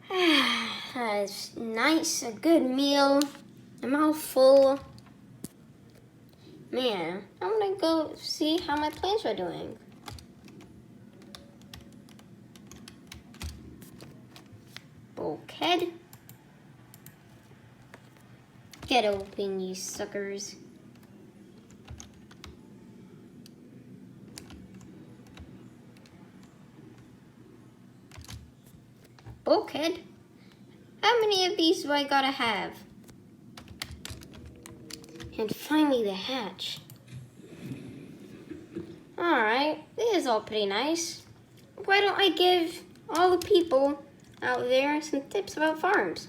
It's nice, a good meal. I'm all full. Man, I'm gonna go see how my plants are doing. Bulkhead. Get open, you suckers. Bulkhead? How many of these do I gotta have? And finally the hatch. Alright, this is all pretty nice. Why don't I give all the people out there some tips about farms?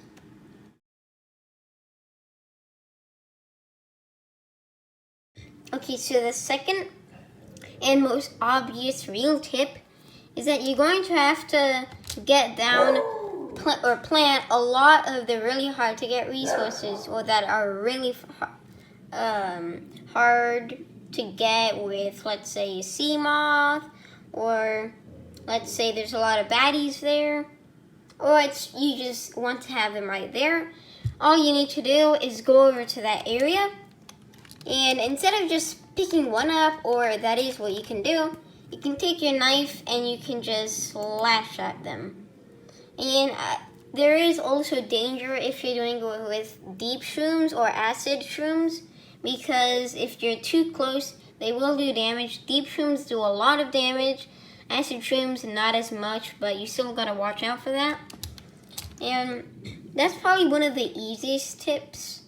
Okay, so the second and most obvious real tip is that you're going to have to get down or plant a lot of the really hard to get resources, or that are really hard to get with, let's say, sea moth, or let's say there's a lot of baddies there, or you just want to have them right there. All you need to do is go over to that area, and instead of just picking one up, or that is what you can do, you can take your knife and you can just slash at them. And there is also danger if you're doing it with deep shrooms or acid shrooms, because if you're too close, they will do damage. Deep shrooms do a lot of damage, acid shrooms not as much, but you still gotta watch out for that. And that's probably one of the easiest tips,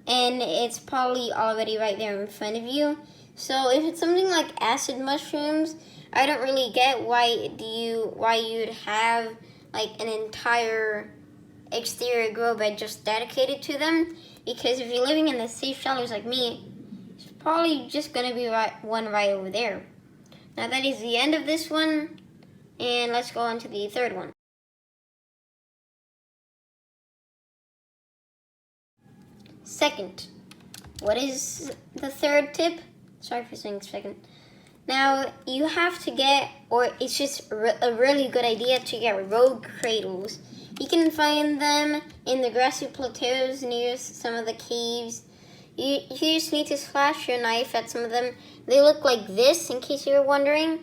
and it's probably already right there in front of you. So if it's something like acid mushrooms, I don't really get why you'd have like an entire exterior grow bed just dedicated to them, because if you're living in the safe shelters like me, it's probably just gonna be one right over there. Now that is the end of this one, and let's go on to the third one. Second, what is the third tip? Sorry for saying second. Now, you have to get, or it's just a really good idea to get rogue cradles. You can find them in the grassy plateaus near some of the caves. You just need to slash your knife at some of them. They look like this, in case you're wondering.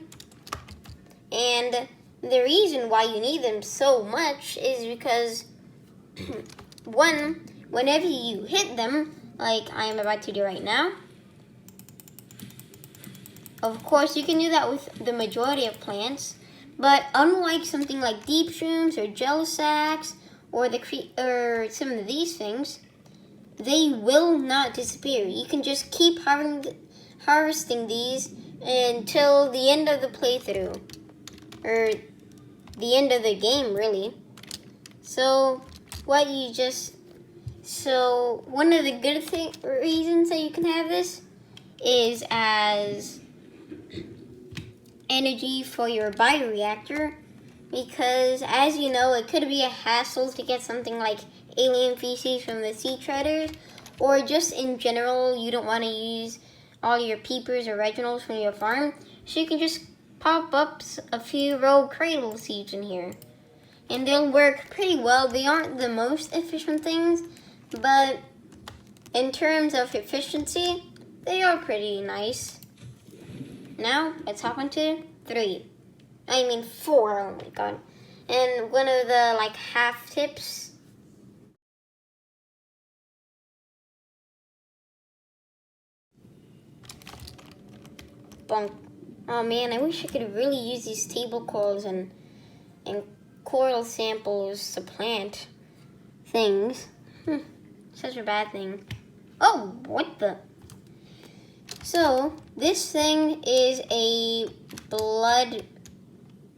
And the reason why you need them so much is because, one, whenever you hit them, like I'm about to do right now, of course, you can do that with the majority of plants, but unlike something like deep shrooms or gel sacks or some of these things, they will not disappear. You can just keep harvesting these until the end of the playthrough, or the end of the game, really. So one of the good reasons that you can have this is as energy for your bioreactor, because as you know, it could be a hassle to get something like alien feces from the sea treaders, or just in general you don't want to use all your peepers or originals from your farm, so you can just pop up a few rogue cradle seeds in here and they'll work pretty well. They aren't the most efficient things, but in terms of efficiency, they are pretty nice. Now, let's hop into 4, oh my god. And one of the half tips. Bonk. Oh man, I wish I could really use these table corals and coral samples to plant things. Such a bad thing. Oh, what the? So, this thing is a blood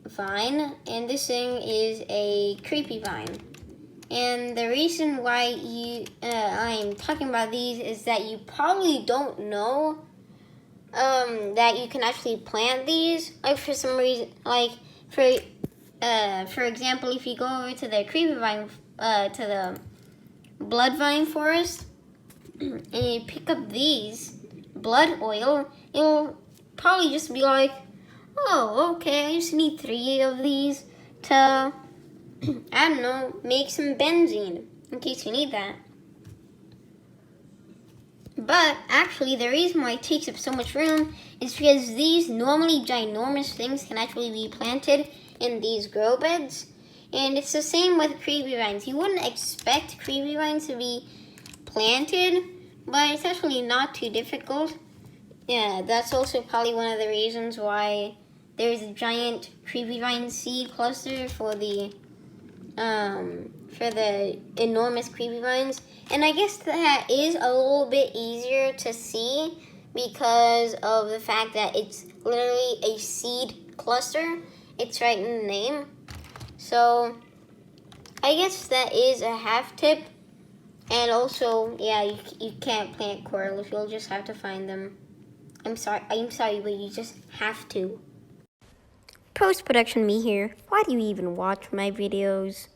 vine, and this thing is a creepy vine. And the reason why I'm talking about these is that you probably don't know that you can actually plant these. Like for some reason, for example, if you go over to the creepy vine, to the blood vine forest, and you pick up these blood oil, it'll probably just be like, oh, okay, I just need 3 of these to I don't know, make some benzene in case you need that. But actually, the reason why it takes up so much room is because these normally ginormous things can actually be planted in these grow beds. And it's the same with creepy vines. You wouldn't expect creepy vines to be planted, but it's actually not too difficult. Yeah, that's also probably one of the reasons why there's a giant creepy vine seed cluster for the enormous creepy vines. And I guess that is a little bit easier to see because of the fact that it's literally a seed cluster. It's right in the name. So I guess that is a half tip. And also, yeah, you can't plant corals. You'll just have to find them. I'm sorry, but you just have to. Post-production me here. Why do you even watch my videos?